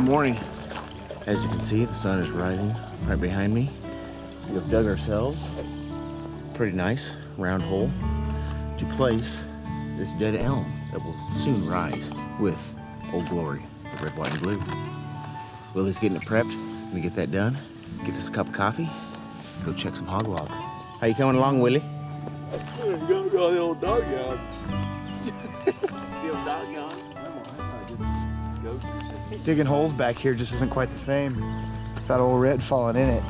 Good morning. As you can see, the sun is rising right behind me. We have dug ourselves a pretty nice round hole to place this dead elm that will soon rise with Old Glory, the red, white, and blue. Willie's getting it prepped. Let me get that done. Get us a cup of coffee. Go check some hog logs. How you coming along, Willie? Go to the old dog yard. The old dog yard. Digging holes back here just isn't quite the same. That old red falling in it.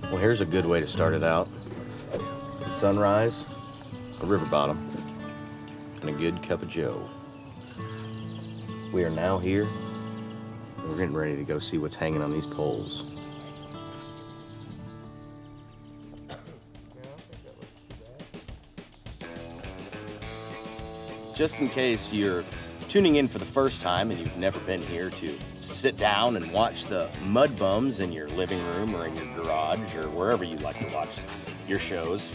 Well, here's a good way to start it out. The sunrise, a river bottom, and a good cup of joe. We are now here, and we're getting ready to go see what's hanging on these poles. Just in case you're tuning in for the first time and you've never been here to sit down and watch the MudbuMs in your living room or in your garage or wherever you like to watch your shows,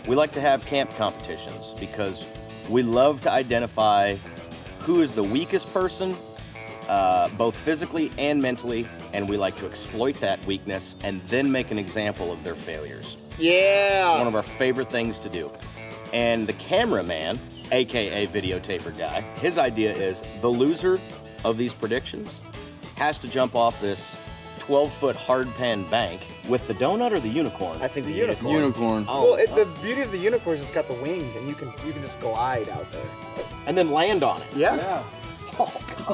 we like to have camp competitions because we love to identify who is the weakest person, both physically and mentally, and we like to exploit that weakness and then make an example of their failures. Yeah. One of our favorite things to do. And the cameraman, AKA videotaper guy, his idea is the loser of these predictions has to jump off this 12-foot hardpan bank with the donut or the unicorn? I think the unicorn. Unicorn. Oh, Well, the beauty of the unicorn is it's got the wings, and you can just glide out there. and then land on it Yeah.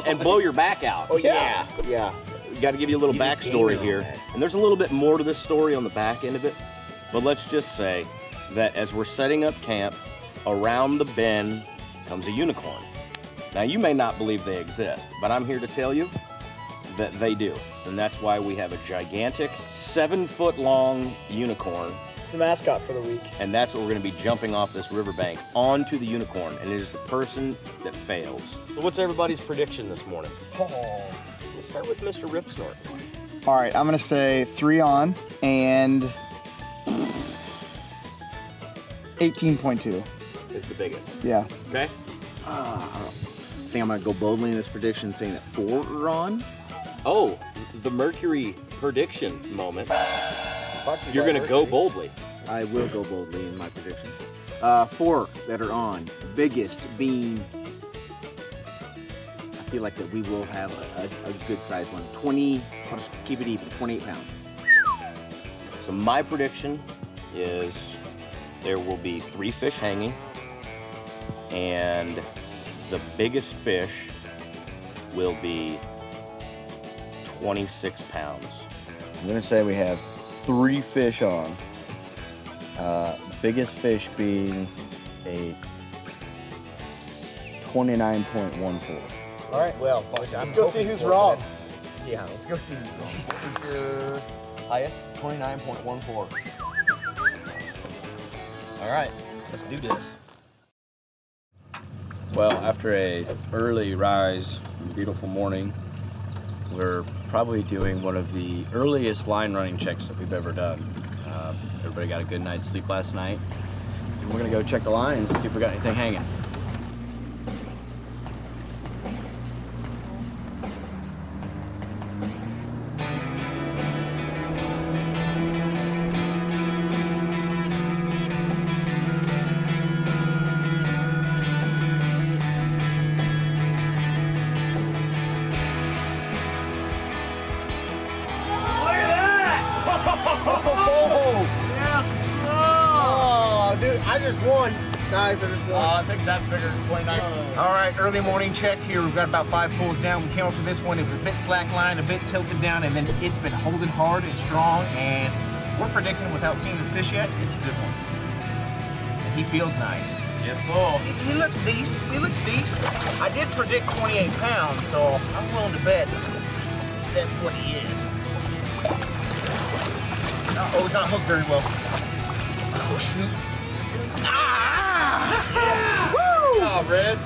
and blow your back out. Oh yeah. Yeah. We got to give you a little You need backstory gamer on here. that. And there's a little bit more to this story on the back end of it. But let's just say that as we're setting up camp, around the bend comes a unicorn. Now, you may not believe they exist, but I'm here to tell you that they do. And that's why we have a gigantic 7-foot-long unicorn. It's the mascot for the week. And that's what we're going to be jumping off this riverbank onto the unicorn. And it is the person that fails. So what's everybody's prediction this morning? Let's start with Mr. Ripsnort. All right, I'm gonna say 3 on and 18.2. Is the biggest. Yeah. Okay? I think I'm gonna go boldly in this prediction, saying that 4 are on. Oh, the Mercury prediction moment. You're going to go boldly. I will go boldly in my prediction. 4 that are on. The biggest being, I feel like that we will have a good sized one. 20, I'll just keep it even, 28 pounds. So my prediction is there will be 3 fish hanging, and the biggest fish will be 26 pounds. I'm gonna say we have 3 fish on. Biggest fish being a 29.14. All right. Well, let's go see who's wrong. Yeah, let's go see who's wrong. What is your highest? 29.14. All right, let's do this. Well, after a early rise, beautiful morning, we're probably doing one of the earliest line running checks that we've ever done. Everybody got a good night's sleep last night. And we're gonna go check the lines, see if we got anything hanging. Oh, dude, I just won. Guys, I just won. I think that's bigger than 29. All right, early morning check here. We've got about 5 pulls down. We came up to this one. It was a bit slack line, a bit tilted down, and then it's been holding hard and strong. And we're predicting, without seeing this fish yet, it's a good one. And he feels nice. Yes, sir. He looks decent. He looks decent. I did predict 28 pounds, so I'm willing to bet that's what he is. Oh, he's not hooked very well. Oh, shoot. Ah! Woo! Oh, Red.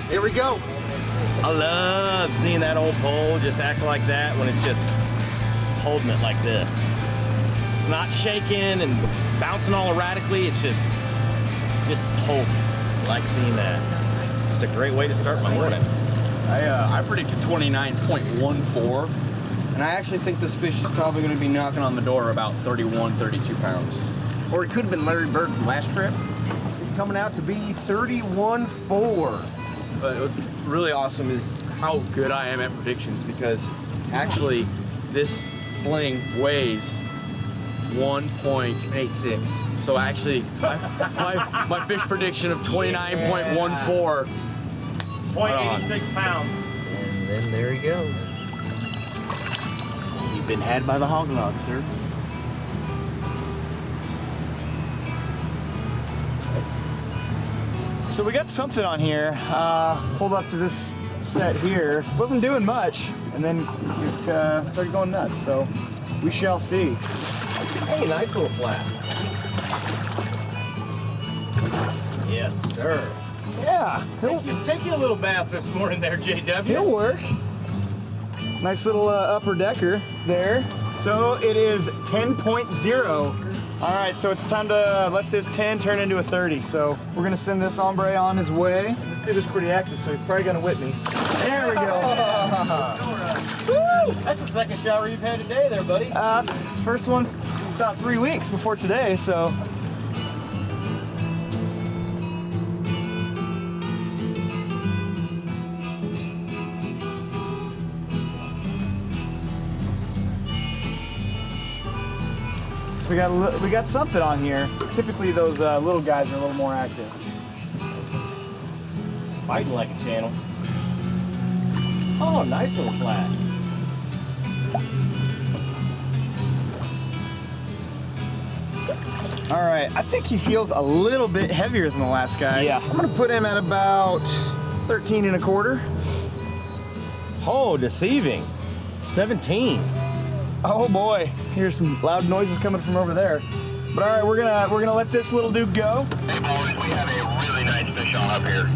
Here we go. I love seeing that old pole just act like that when it's just holding it like this. It's not shaking and bouncing all erratically, it's just holding. I like seeing that. just a great way to start my morning. I predicted 29.14, and I actually think this fish is probably going to be knocking on the door about 31, 32 pounds. Or it could have been Larry Bird from last trip. It's coming out to be 31.4. But what's really awesome is how good I am at predictions, because actually this sling weighs 1.86. So actually, my fish prediction of 29.14. 0.86 pounds. And then there he goes. You've been had by the hog log, sir. So we got something on here. Pulled up to this set here. Wasn't doing much, and then it started going nuts. So we shall see. Hey, nice little flat. Yes, sir. Yeah, Take you a little bath this morning there, JW. he'll work. Nice little upper decker there. So it is 10.0. All right, so it's time to let this 10 turn into a 30. So we're gonna send this hombre on his way. This dude is pretty active, so he's probably gonna whip me. There we go. Woo! That's the second shower you've had today there, buddy. First one's about 3 weeks before today, so. We got something on here. Typically those little guys are a little more active. Fighting like a channel. Oh, nice little flat. All right, I think he feels a little bit heavier than the last guy. Yeah. I'm gonna put him at about 13.25. Oh, deceiving. 17. Oh boy, here's some loud noises coming from over there. But all right, we're gonna let this little dude go. Hey boys, we have a really nice fish on up here.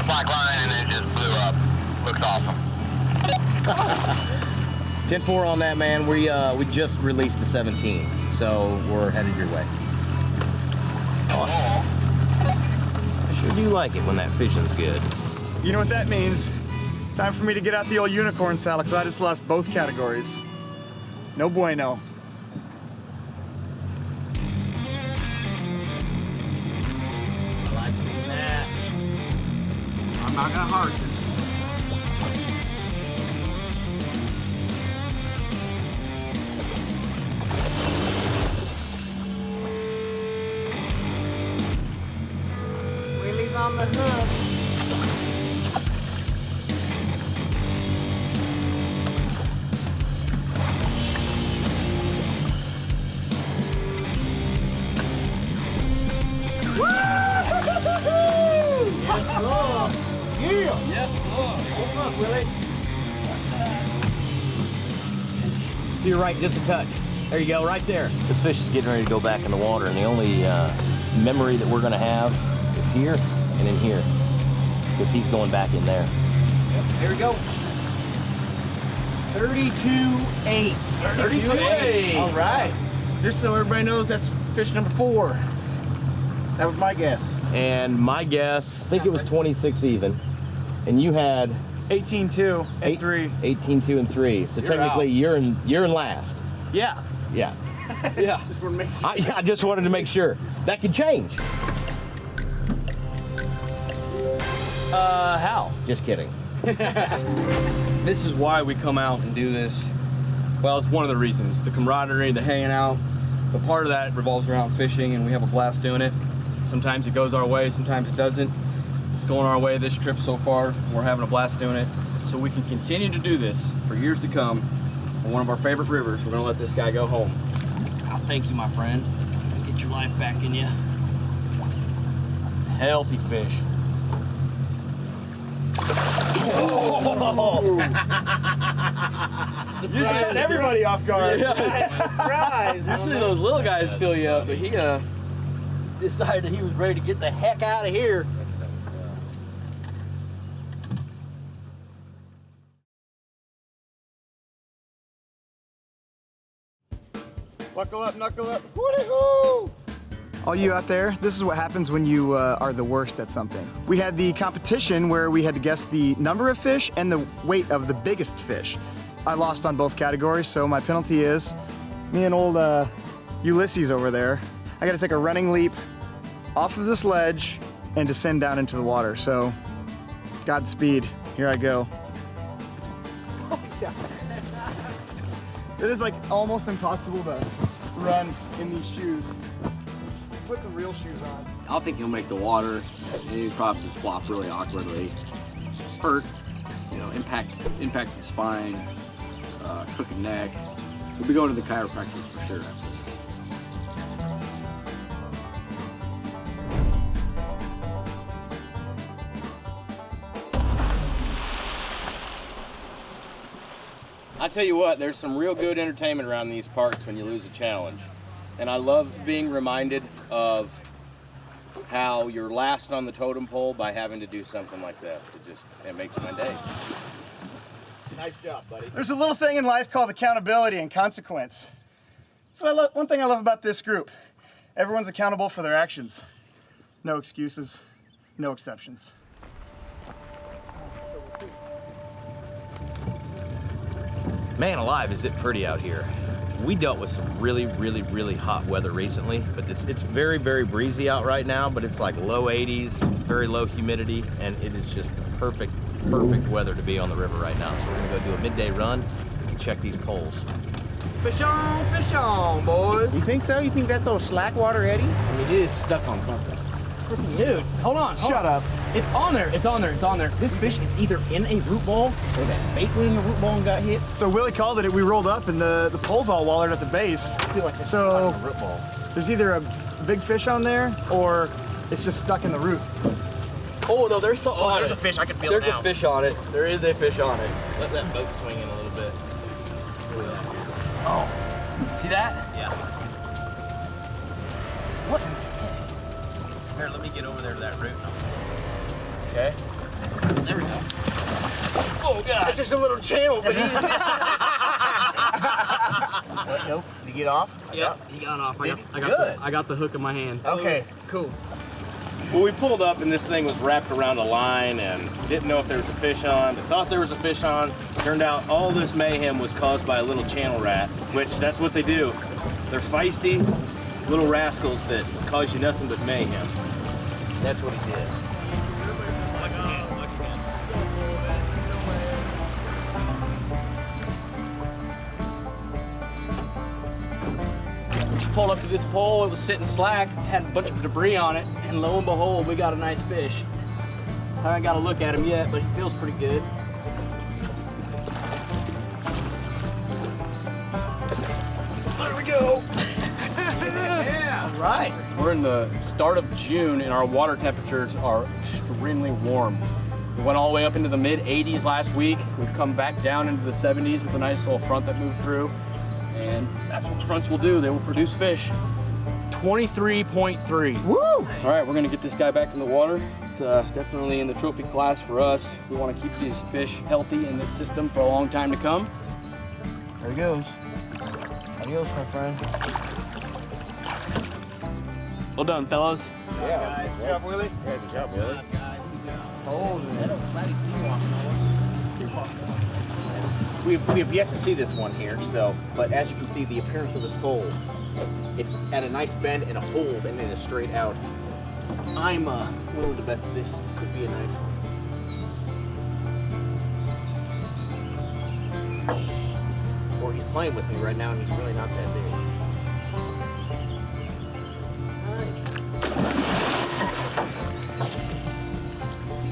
Slack line and it just blew up. Looks awesome. 10-4 on that, man. We just released the 17, so we're headed your way. Oh. I sure do like it when that fishing's good. You know what that means? Time for me to get out the old unicorn saddle, because I just lost both categories. No bueno. I like seeing that. I'm not gonna harsh it. Willie's on the hook. To your right, just a touch. There you go, right there. This fish is getting ready to go back in the water, and the only memory that we're gonna have is here and in here, because he's going back in there. Yep, here we go. 32.8. 32.8. All right. Just so everybody knows, that's fish number 4. That was my guess. And my guess, I think it was 26 even, and you had 18.2 and 3. 18, 2, and 3. So You're technically, out. you're in last. Yeah. Yeah. Yeah. Just want to make sure. I just wanted to make sure. That could change. How? Just kidding. This is why we come out and do this. Well, it's one of the reasons. The camaraderie, the hanging out. But part of that revolves around fishing, and we have a blast doing it. Sometimes it goes our way, sometimes it doesn't. It's going our way this trip so far. We're having a blast doing it. So we can continue to do this for years to come. On one of our favorite rivers, we're gonna let this guy go home. I'll thank you, my friend. Get your life back in you. Healthy fish. You just got everybody off guard. Surprise! Usually those little guys fill you up, but he Decided he was ready to get the heck out of here. Buckle up, knuckle up. Hooty-hoo! All you out there, this is what happens when you are the worst at something. We had the competition where we had to guess the number of fish and the weight of the biggest fish. I lost on both categories, so my penalty is me and old Ulysses over there. I gotta take a running leap off of this ledge and descend down into the water. So, Godspeed, here I go. Oh my God. It is like almost impossible to run in these shoes. Put some real shoes on. I don't think he'll make the water. He'll probably flop really awkwardly. Hurt, you know, impact the spine, crooked neck. We'll be going to the chiropractor for sure. I tell you what, there's some real good entertainment around these parks when you lose a challenge. And I love being reminded of how you're last on the totem pole by having to do something like this. It makes my day. Nice job, buddy. There's a little thing in life called accountability and consequence. So one thing I love about this group, everyone's accountable for their actions. No excuses, no exceptions. Man alive, is it pretty out here. We dealt with some really, really, really hot weather recently, but it's very, very breezy out right now, but it's like low 80s, very low humidity, and it is just perfect weather to be on the river right now. So we're gonna go do a midday run and check these poles. Fish on, boys. You think so? You think that's old slack water, Eddie? I mean, it is stuck on something. Dude, hold on. Shut up. It's on there. This fish is either in a root ball or that bait went in the root ball and got hit. So Willie called it, we rolled up and the pole's all wallered at the base. I feel like this So- is a root ball. There's either a big fish on there or it's just stuck in the root. Oh, no, there's something on There's it. a fish. I can feel There's it now. a fish on it. There is a fish on it. Let that boat swing in a little bit. Oh. See that? Yeah. What? Here, let me get over there to that root. Okay. There we go. Oh, God. It's just a little channel, but he's... Nope. Did he get off? Yeah, he got off. I got the hook in my hand. Okay, cool. Well, we pulled up and this thing was wrapped around a line and didn't know if there was a fish on, but thought there was a fish on. Turned out all this mayhem was caused by a little channel rat, which that's what they do. They're feisty little rascals that cause you nothing but mayhem. That's what he did. Just pulled up to this pole. It was sitting slack, had a bunch of debris on it, and lo and behold, we got a nice fish. I haven't got a look at him yet, but he feels pretty good. There we go. Yeah, all right. We're in the start of June and our water temperatures are extremely warm. We went all the way up into the mid 80s last week. We've come back down into the 70s with a nice little front that moved through. And that's what fronts will do. They will produce fish. 23.3. Woo! All right, we're gonna get this guy back in the water. It's definitely in the trophy class for us. We wanna keep these fish healthy in this system for a long time to come. There he goes. Adios, my friend. Well done, fellas. Yeah. Nice job, Willie. Yeah, good job, Willie. We have yet to see this one here, so, but as you can see, the appearance of this pole, it's at a nice bend and a hold, and then it's straight out. I'm willing to bet that this could be a nice one. Or he's playing with me right now, and he's really not that big.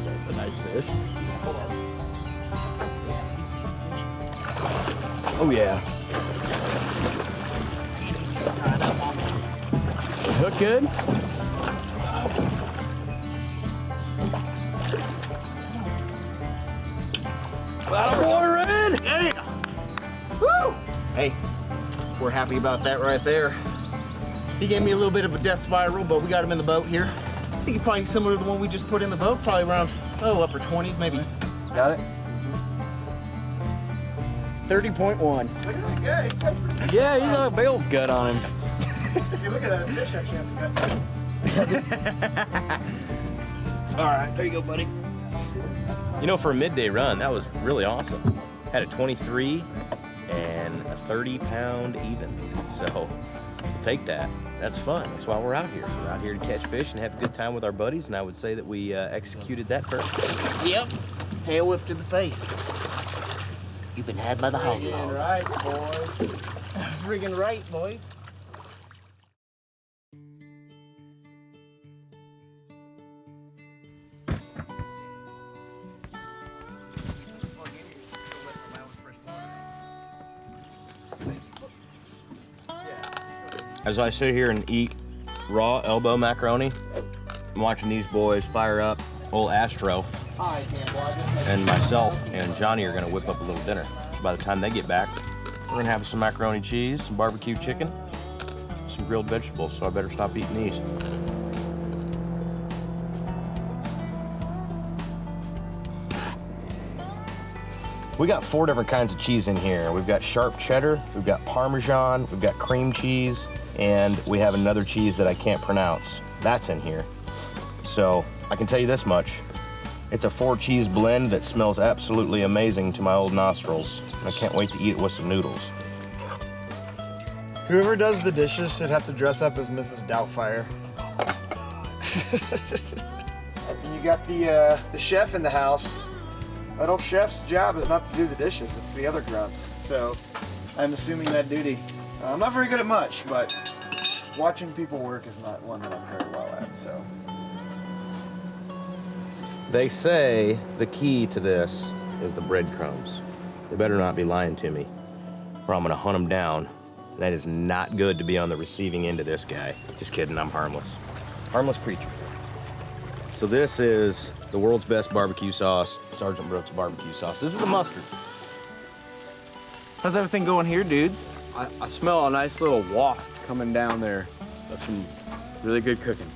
That's a nice fish. Oh yeah. Hook good? Boy, Red! Woo! Hey, we're happy about that right there. He gave me a little bit of a death spiral, but we got him in the boat here. I think he's probably similar to the one we just put in the boat, probably around, upper 20s maybe. Got it? 30.1. Yeah, he's got a big old gut on him. If you look at that, fish actually has a gut. All right, there you go, buddy. You know, for a midday run, that was really awesome. Had a 23 and a 30-pound even. So we'll take that. That's fun. That's why we're out here. We're out here to catch fish and have a good time with our buddies, and I would say that we executed that perfectly. Yep. Tail whip to the face. You've been had by the hog Friggin' law. right, boys. Friggin' right, boys. As I sit here and eat raw elbow macaroni, I'm watching these boys fire up old Astro, and myself and Johnny are gonna whip up a little dinner. By the time they get back, we're gonna have some macaroni cheese, some barbecue chicken, some grilled vegetables, so I better stop eating these. We got 4 different kinds of cheese in here. We've got sharp cheddar, we've got Parmesan, we've got cream cheese, and we have another cheese that I can't pronounce. That's in here. So I can tell you this much. It's a 4-cheese blend that smells absolutely amazing to my old nostrils. And I can't wait to eat it with some noodles. Whoever does the dishes should have to dress up as Mrs. Doubtfire. And you got the chef in the house. That old chef's job is not to do the dishes, it's the other grunts. So I'm assuming that duty. I'm not very good at much, but watching people work is not one that I'm very well at, so. They say the key to this is the breadcrumbs. They better not be lying to me, or I'm gonna hunt them down. And that is not good to be on the receiving end of this guy. Just kidding, I'm harmless. Harmless creature. So this is the world's best barbecue sauce, Sergeant Brooks barbecue sauce. This is the mustard. How's everything going here, dudes? I smell a nice little waft coming down there of some really good cooking.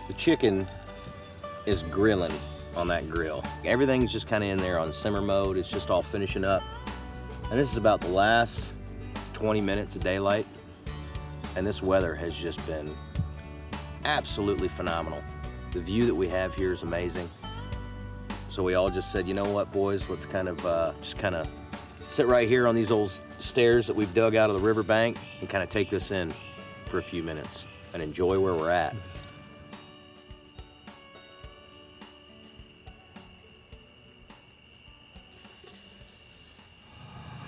The chicken is grilling on that grill. Everything's just kind of in there on simmer mode. It's just all finishing up. And this is about the last 20 minutes of daylight. And this weather has just been absolutely phenomenal. The view that we have here is amazing. So we all just said, you know what, boys, let's kind of just sit right here on these old stairs that we've dug out of the riverbank and kind of take this in for a few minutes and enjoy where we're at.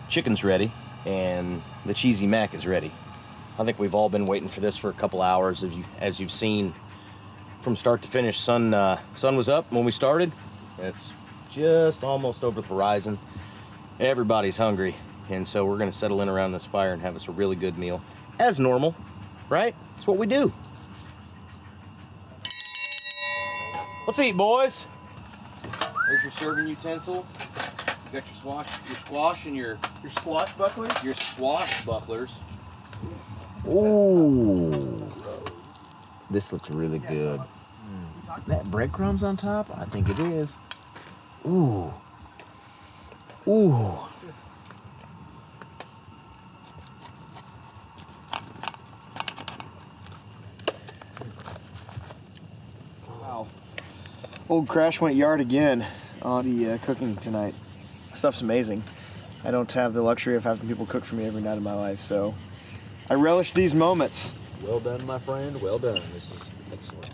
Chicken's ready and the cheesy mac is ready. I think we've all been waiting for this for a couple hours. As you've seen from start to finish, sun was up when we started. It's just almost over the horizon. Everybody's hungry, and so we're gonna settle in around this fire and have us a really good meal. As normal, right? That's what we do. Let's eat, boys. There's your serving utensil. You got your squash and your Swashbucklers? your swashbucklers. Ooh. This looks really good. That breadcrumbs on top? I think it is. Ooh. Ooh. Wow. Old Crash went yard again on the cooking tonight. Stuff's amazing. I don't have the luxury of having people cook for me every night of my life, so I relish these moments. Well done, my friend. Well done. This is excellent.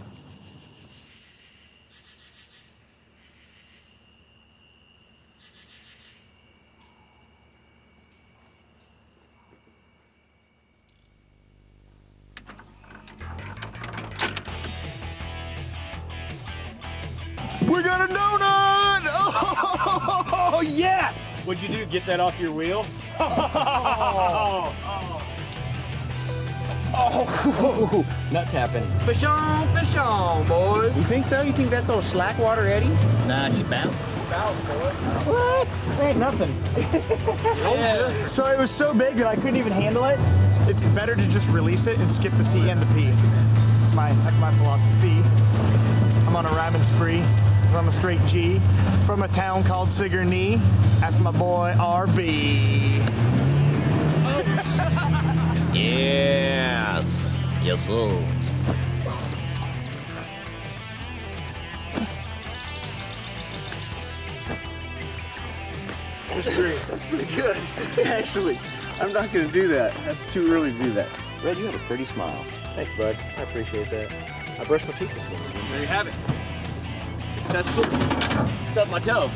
We got a donut! Oh, yes! What'd you do? Get that off your wheel? Nut tapping. Fish on, boys. You think so? You think that's old Slackwater Eddie? Nah, she bounced. What? Ain't nothing. So it was so big that I couldn't even handle it. It's better to just release it and skip the C and the P. That's my philosophy. I'm on a rhyming spree. I'm a straight G from a town called Sigourney. That's my boy RB. Yes. Yes, sir. That's great. That's pretty good. Actually, I'm not gonna do that. That's too early to do that. Red, you have a pretty smile. Thanks, bud. I appreciate that. I brushed my teeth this morning. There you have it. Successful. Stubbed my toe.